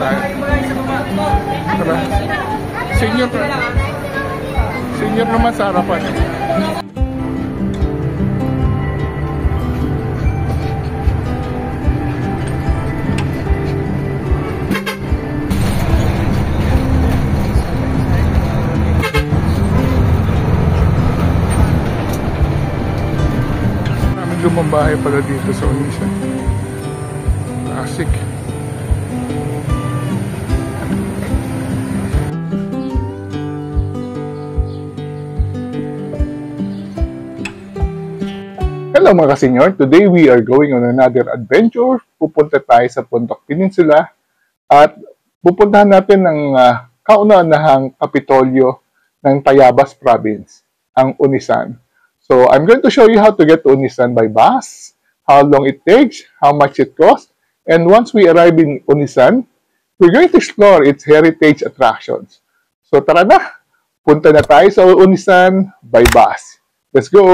tayo. Tara. Senior naman sa harapan. Lumang bahay pala dito sa Onisan. Classic. Hello mga ka-senior, today we are going on another adventure. Pupunta tayo sa Pontoc Peninsula at pupuntahan natin ang kauna-unahang kapitolyo ng Tayabas Province, ang Onisan. So, I'm going to show you how to get to Onisan by bus, how long it takes, how much it costs, and once we arrive in Onisan, we're going to explore its heritage attractions. So, tara na! Punta na tayo sa Onisan by bus. Let's go!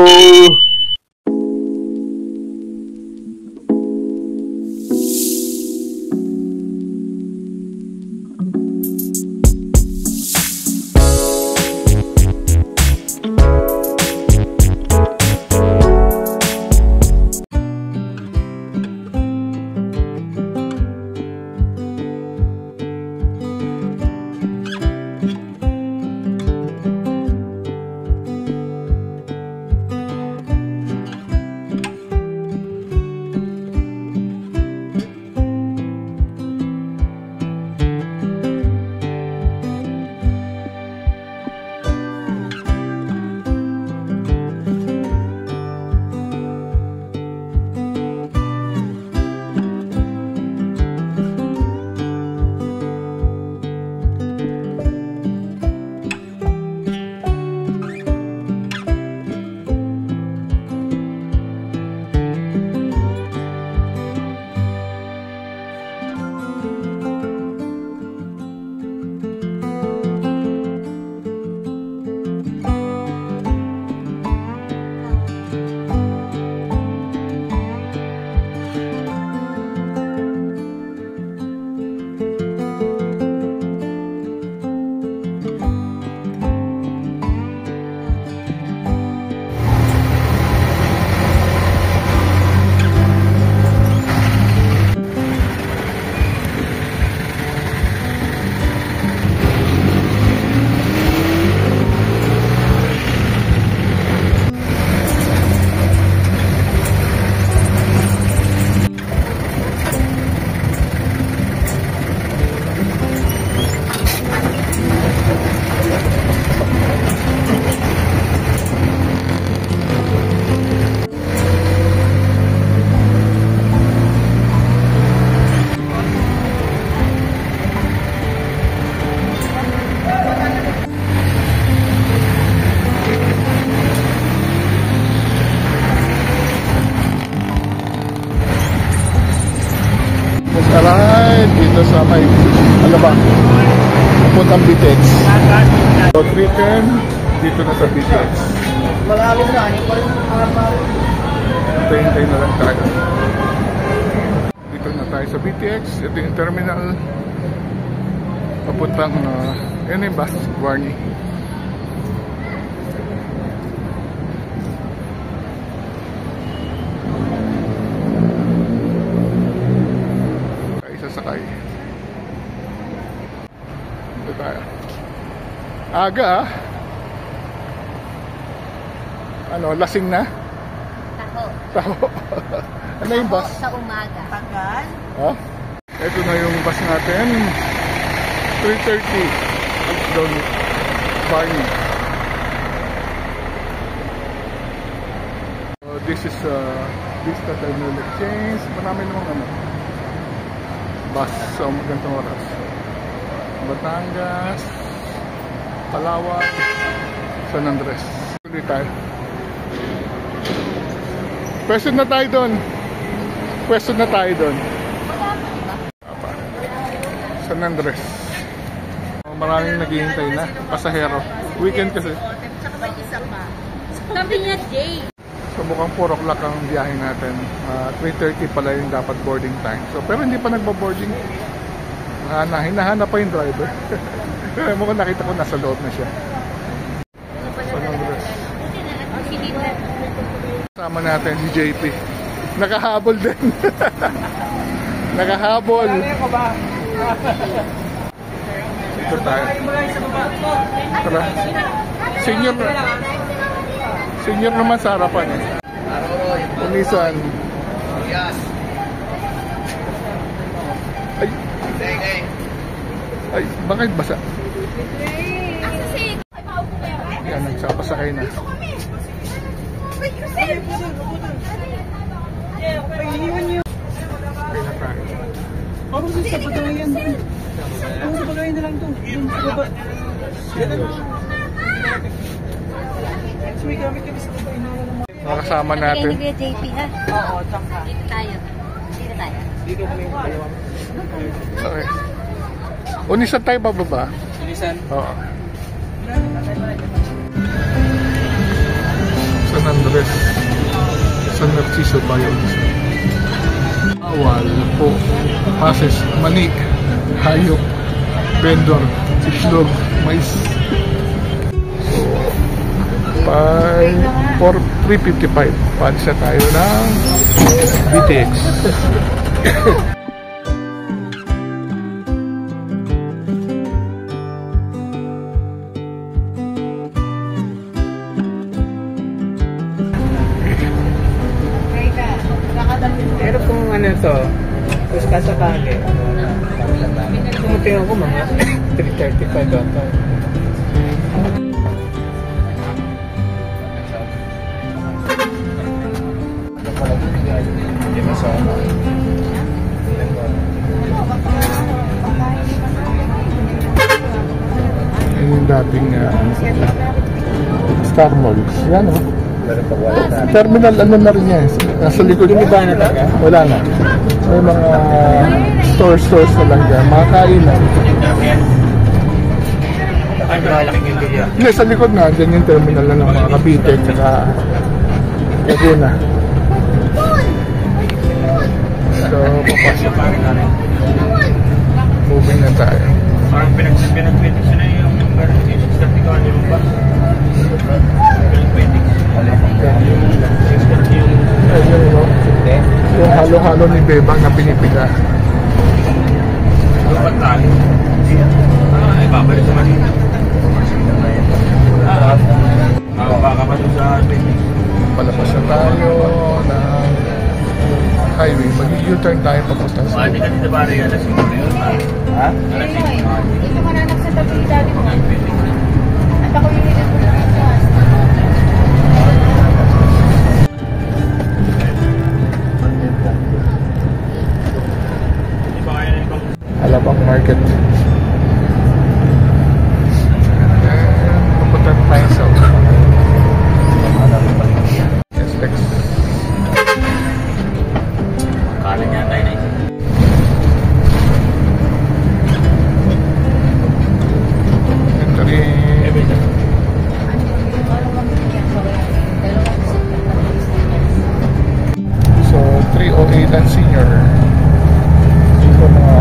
Dito sa may, ano ba? Puntang Bitex. So, 310, dito na sa Bitex. Hintay na lang tayo. Dito na tayo sa Bitex. Ito yung terminal. Papuntang, yun yung bus, Guarny. Sakay. Ito tayo. Aga Ano, lasing na? Taho. Taho. Ano yung bus? Sa umaga. Tagal? Ha? Ito na yung bus natin. 3:30. Down Barney. So this is Vista Terminal Exchange. Marami namang ano. Bus sa ganitong oras. Batangas, Palawan, San Andres. Tuloy tayo. Pwesto na tayo doon. Pwesto na tayo doon. San Andres. Maraming naghihintay na. Pasahero. Weekend kasi. Tsaka may isa pa. Sabi niya, Jay. So mukhang 4 o'clock ang biyahe natin. 3:30 pala yung dapat boarding time. So pero hindi pa nagbo-boarding. Hinahanap pa yung driver. Mukhang nakita ko nasa loob na siya. San Andres. Sama natin si JP. Nakahabol din. Nakahabol. Ito tayo. Tara. Senior naman sa harapan. Unisan. Ay, bakit basa? Yan, nagsapasakay na. Okay na tayo. Parang sa pagkawayan doon. Sa pagkawayan na lang doon. Doon sa baba. Yan na. So may gamit kami sa baba. Mga kasama natin. Kaya JP ha? Oo, tsaka. Dito tayo. Dito tayo. Dito kami. Okay. Unisan tayo bababa? Unisan? Oo. San Andres. San Narciso tayo. Awal po. Pases, manik, hayop, vendor, islog, mais. For 355 pansa tayo ng BTX. Pero kung ano to, kung kasakali, kumutin ako mga 335 ata. Yung dating Star Malls. Yan o. Terminal ano na rin yan. Nasa likod. Yung iba na talaga? Wala na. May mga stores na lang dyan. Mga kainan. Ay, malaking yung bilya. Hindi, sa likod na. Dyan yung terminal na ng mga Cavite. Tsaka Laguna. So, papasok na. Moving na tayo. Parang pinag-tweeting siya na yung yung starting ko ano ba? Pinag-tweeting. Yung halo-halo ni Bebang na pinipiga. Lupat tali. Ay, babalik sa Manila. Baka pa doon sa tweeting. Palabas na tayo ng highway. Mag-U-turn tayo papunta sa... Hindi ka dito ba rin alas 5 yun? Ha? Alas 5. Dito ka na sa tabi dali mo. At ako yung nilip mo na ito. Alabang Market. Papunta tayo sa SX. Kala niya tayo na ito. Ito rin. So, 308 and senior. So, mga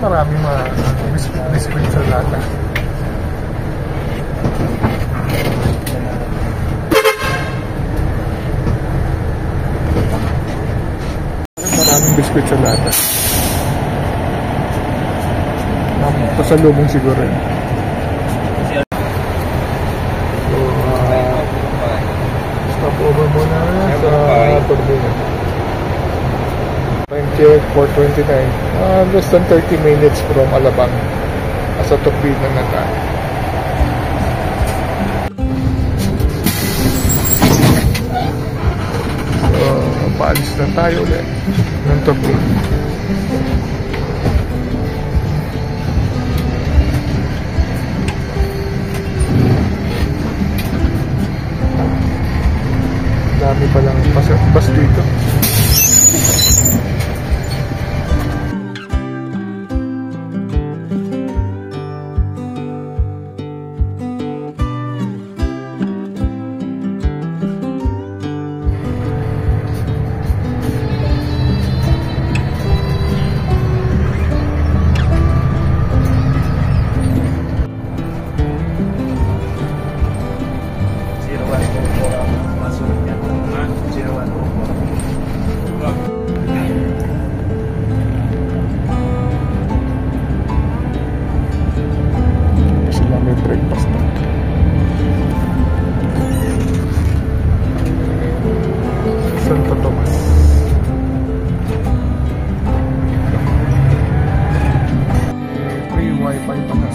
Maraming mga biscuit sa lata. Maraming biscuit sa lata. Pasalubong siguro yun. So, stop over muna sa Turbina. Time check, 4:29. Less than 30 minutes from Alabang. Sa Turbina na tayo. So, paalis na tayo ulit ng Turbina. Dami palang bus dito. Santo Tomas. Free wifi pa na.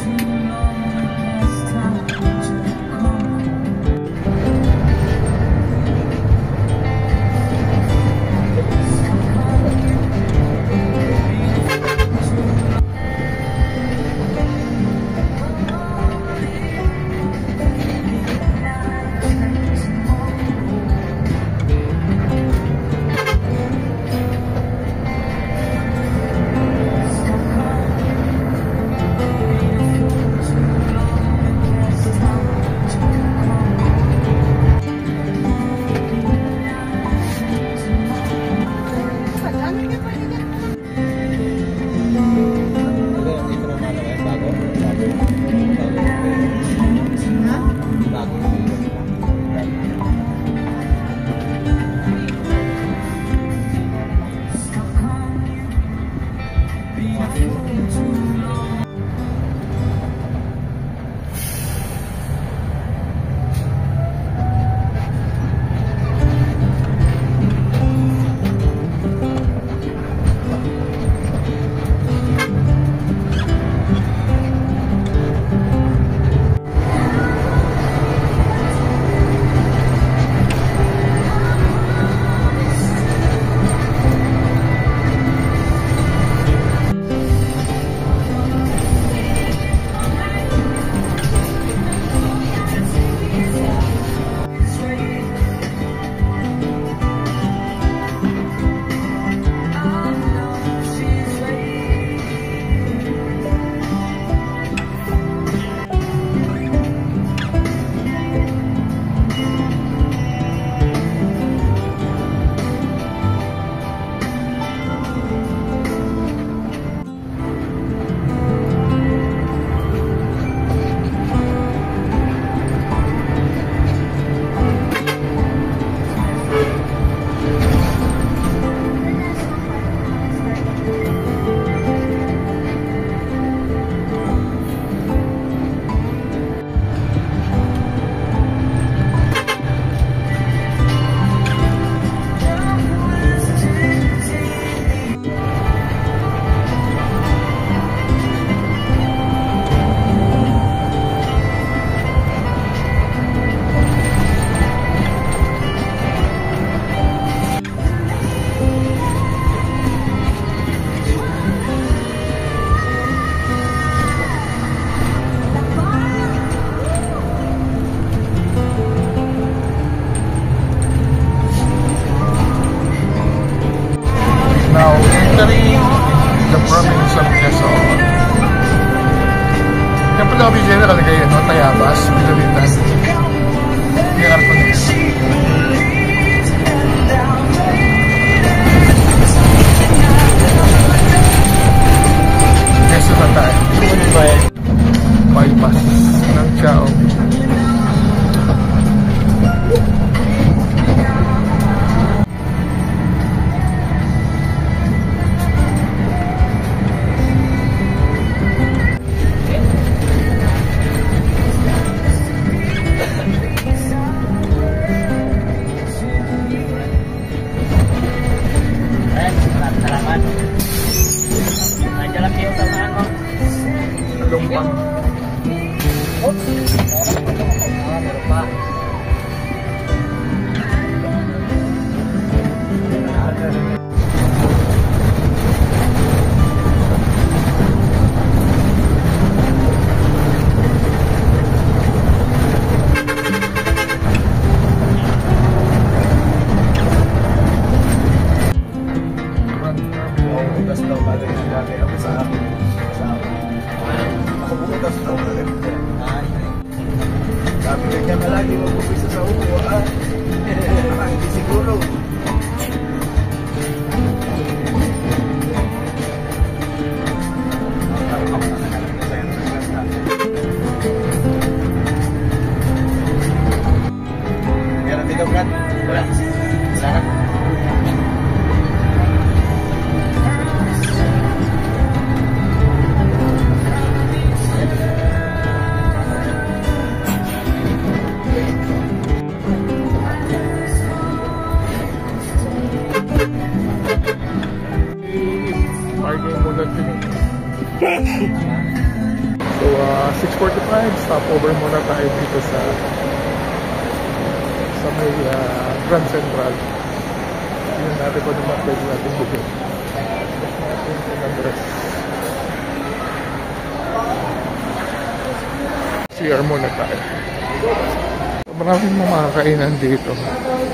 Cavite General kayo, no? Tayabas, Pilaritan. Yung arko na yun. Quezon butas daw bagay na bagay ako sa akin. Ako butas daw bagay. Sabi ka dyan na lagi mag-upisa sa upo. Hindi siguro. Meron dito, Brad? Wala. Sarap. Parking muna din. So 6:45, stopover muna tayo dito sa may Grand Central. Tingnan natin kung naman pwede natin bigyan. Yung address. CR muna tayo. Maraming mga kainan dito.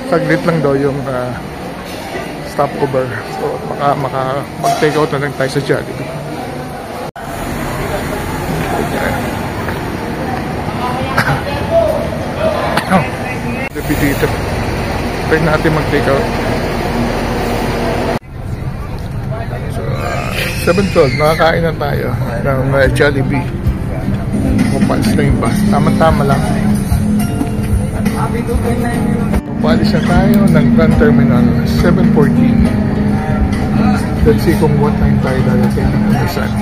Saglit lang daw yung stopover. So mag-take out na lang tayo sa Jollibee. Dito. Try natin mag-take out. So, 7:12, nakakain na tayo ng Jollibee. Pupalis na yung bus. Tama-tama lang. Pupalis na tayo ng Grand Terminal 7:14. Let's see kung what time tayo dadating ng Busan.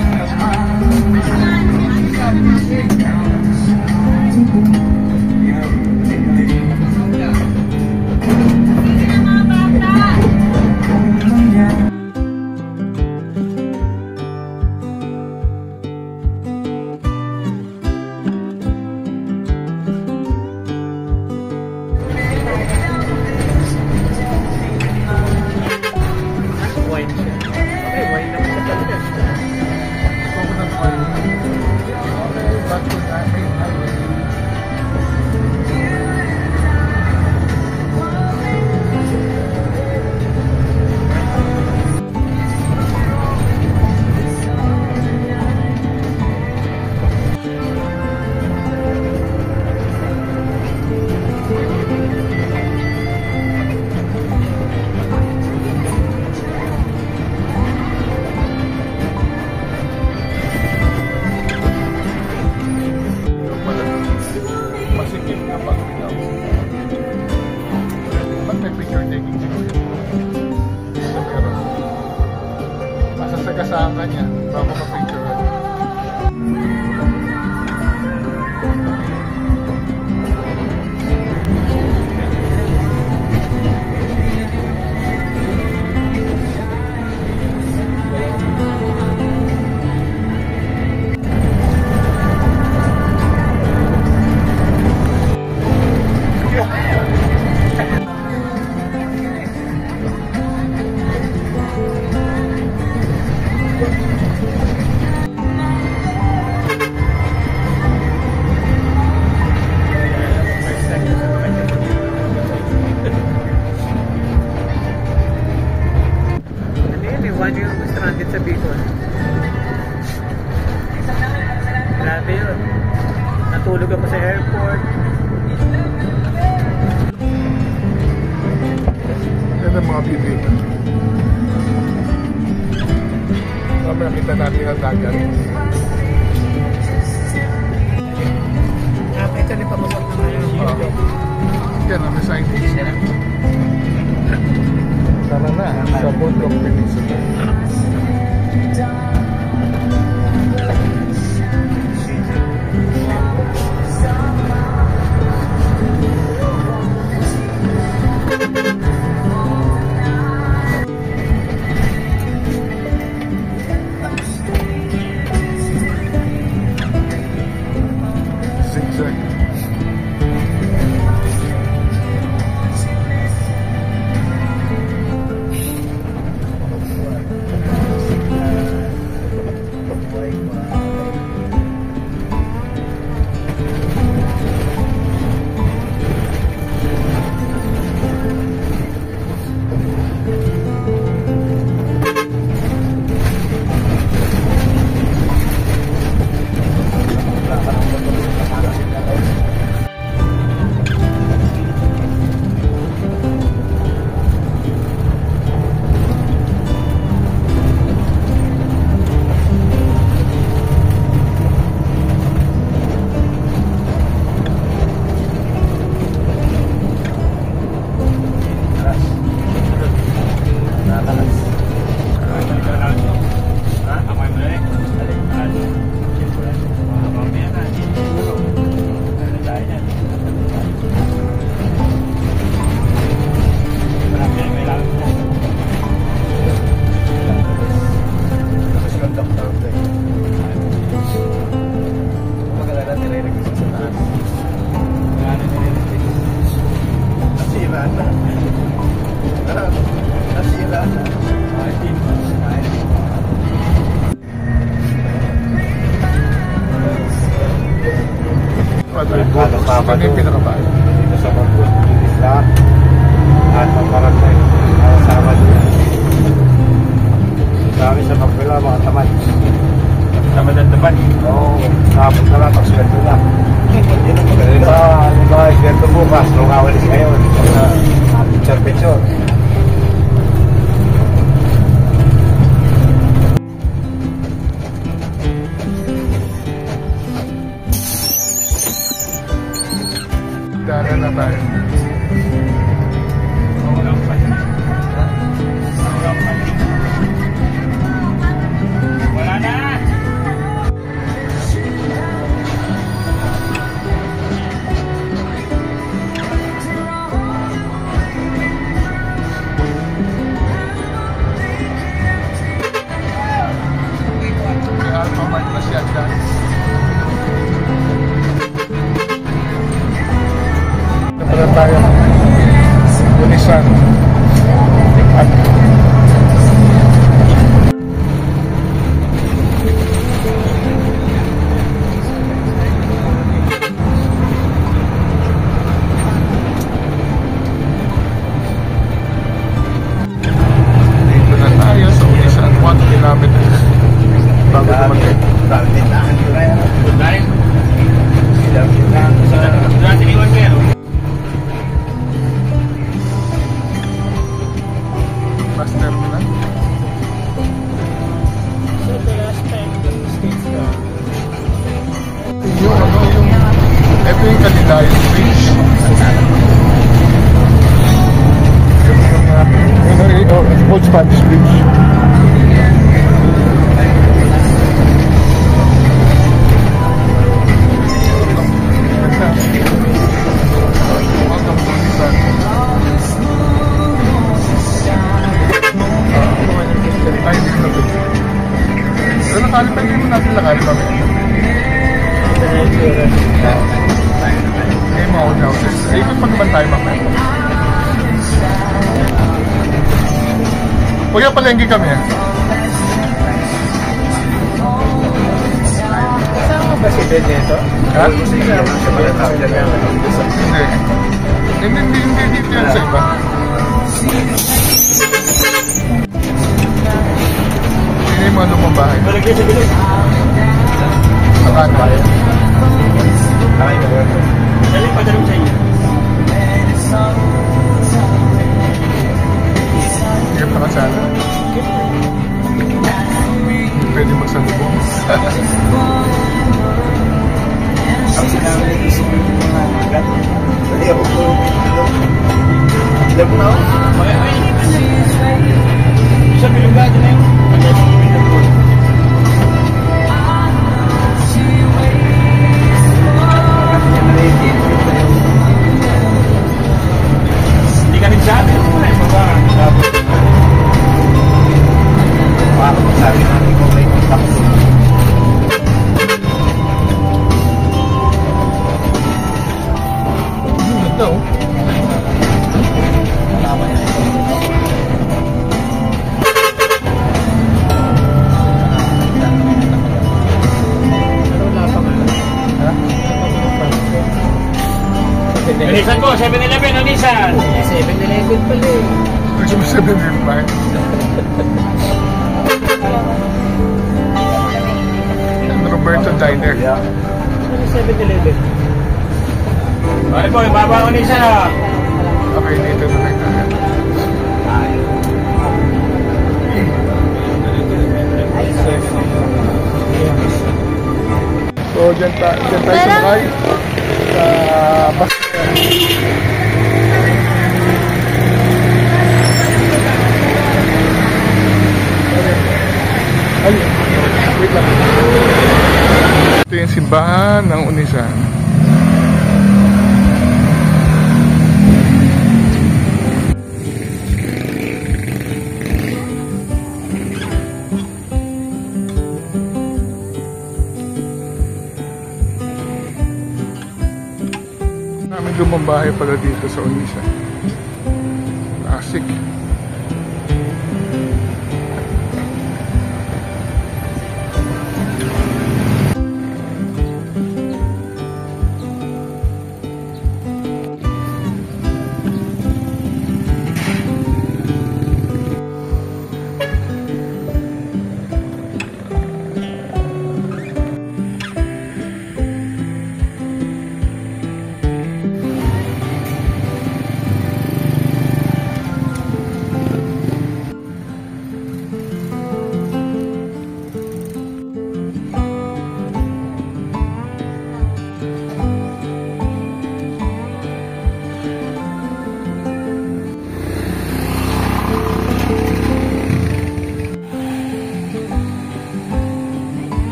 Kasama niya bago ka-picture. sa Bicol. Grabe yun. Natulog ako sa airport. Yan ang mga bibig. Mamaya kita natin ang dagat. Actually, pamusok naman yung video. Yan ang scientist. Tara na sa Bundok Peninsula. Ano yung pinakabayo? Dito sa Bagot, isla at ang barangay. Sama doon. Dami sa Pagpila, mga tamad. Tamad ang tamad? Oo. Tapos na lang, pagswerte na. Diba, swerte bukas, nung awalis ngayon. Picture. Dara na tayo. Wala na! Alphamart na siya dyan. Napalan tayo. Unisan. At dito na tayo sa Unisan. 1 kilometers. Bago dumating. Bus terminal. Ito yung Kalilayan Bridge. Old Spanish Bridge. Ay, hindi na ito. Pero nakalipan din mo natin lakad kami. Ngayon mga old houses. Ay, ikot pa naman tayo mamaya. Kuya, palengke kami eh. Saan ba si Ben dito? Ha? Hindi. Hindi dito yan sa iba. Hindi yung mga lumang bahay. Malagay sa bilog. Sa kanan. Ay, dali pa dalong sa inyo. Higap na kasala. Pwede magsalubong. Ang sinabi nito sa mga magat. Dali ako po. Alam mo na ako? Sa bilugado na yun. Hindi ka rin sabi. Sabi natin kung may contact. Ito. Nissan ko, 7-Eleven o Nissan? 7-Eleven pala eh. Gusto mo 7-Eleven? Roberto Diner. Ano 7-Eleven? Ay boy, baba ko Nissan ah. Okay, dito na lang tayo. So, dyan tayo sumakay sa bus. Ay, wait lang. Ito yung simbahan ng Unisan. Namin lumang bahay pala dito sa Unisan. Classic.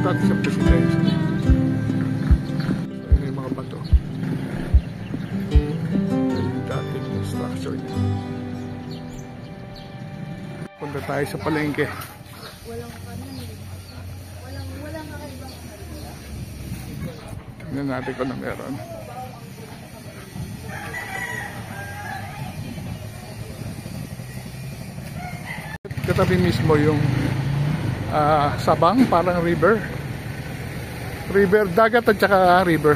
dati sa presidensya. So, yung mga bato. Yung dating structure niya. Punta tayo sa palengke. Tignan natin kung na meron. Katabi mismo yung Sabang, parang river, dagat at saka river.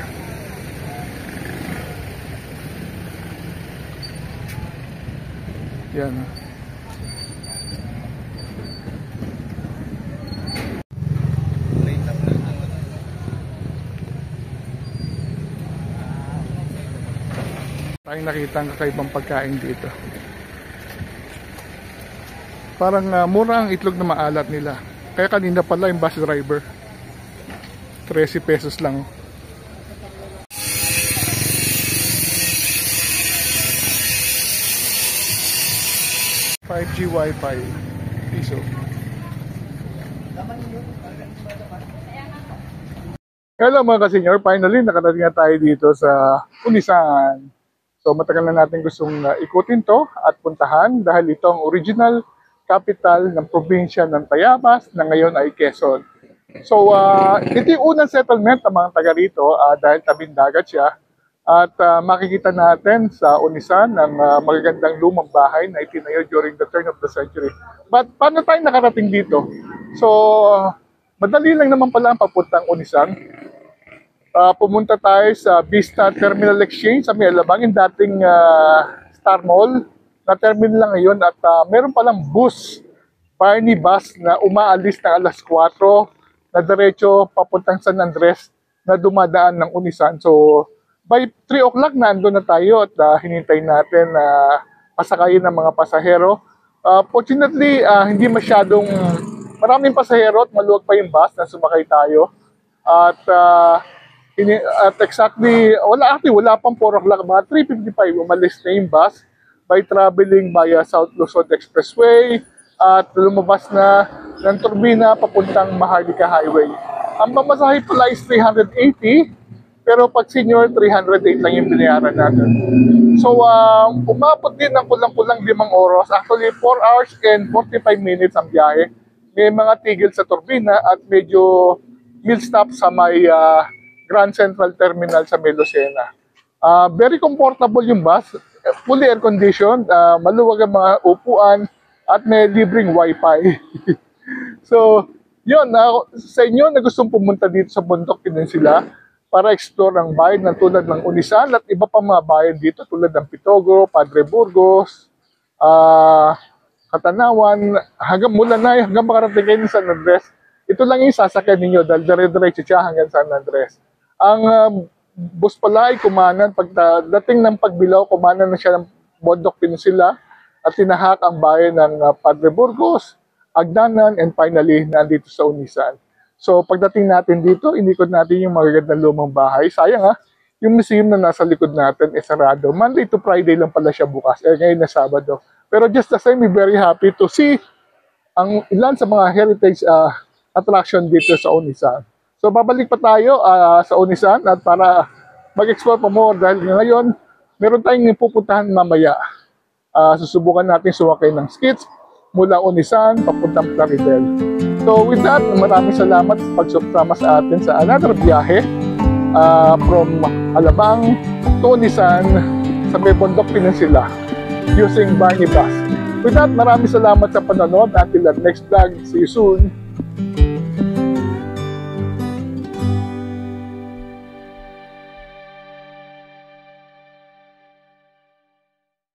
Yan. Tayong nakita ang kakaibang pagkain dito. Parang mura ang itlog na maalat nila. Kaya kanina pala yung bus driver 13 pesos lang. 5G Wi-Fi piso. Hello mga ka-senior, finally nakarating na tayo dito sa Unisan. So matagal na natin gustong ikutin to at puntahan dahil ito ang original capital ng probinsya ng Tayabas na ngayon ay Quezon. So, ito yung unang settlement ng mga taga rito dahil tabing dagat siya. At makikita natin sa Unisan ng magagandang lumang bahay na itinayo during the turn of the century. But paano tayo nakarating dito? So, madali lang naman pala ang papuntang Unisan. Pumunta tayo sa Vista Terminal Exchange sa may Alabang, yung dating Star Mall. Na terminal lang ngayon at meron palang bus, Barney bus na umaalis ng alas 4 na diretso papuntang San Andres na dumadaan ng Unisan. So by 3 o'clock na andun na tayo at hinintay natin na pasakayin ng mga pasahero. Fortunately, hindi masyadong maraming pasahero at maluwag pa yung bus na sumakay tayo. At exactly, wala pang 4 o'clock, mga 3:55 umalis na yung bus by traveling via South Luzon Expressway at lumabas na ng turbina papuntang Maharlika Highway. Ang pamasahe pala is 380, pero pag senior, 308 lang yung binayaran natin. So, umabot din ng kulang-kulang 5 oras. Actually, 4 hours and 45 minutes ang biyahe. May mga tigil sa turbina at medyo meal stop sa may Grand Central Terminal sa Melocena. Very comfortable yung bus. Fully air-conditioned, maluwag ang mga upuan, at may libreng wifi. So, yun, sa inyo na gustong pumunta dito sa Bundok Peninsula para explore ang bayan ng tulad ng Unisan at iba pang mga bayan dito tulad ng Pitogo, Padre Burgos, Katanawan, hanggang makarating kayo ng San Andres. Ito lang yung sasakyan ninyo dahil dire-diretso siya hanggang San Andres. Ang bus pala ay kumanan, pagdating ng Pagbilao, kumanan na siya ng Bundok Peninsula at tinahak ang bayan ng Padre Burgos, Agdanan, and finally, nandito sa Unisan. So, pagdating natin dito, inikot natin yung magagandang lumang bahay. Sayang yung museum na nasa likod natin ay sarado. Monday to Friday lang pala siya bukas, ngayon na Sabado. Pero just the same, we're very happy to see ang ilan sa mga heritage attraction dito sa Unisan. So babalik pa tayo sa Unisan at para mag-explore pa more dahil ngayon meron tayong pupuntahan mamaya. Susubukan natin sumakay ng skits mula Unisan papuntang Plaridel. So with that, maraming salamat sa pagsama sa atin sa another biyahe from Alabang to Unisan sa may Bundok Peninsula using Barney Bus. With that, maraming salamat sa panonood. Until that next vlog, see you soon.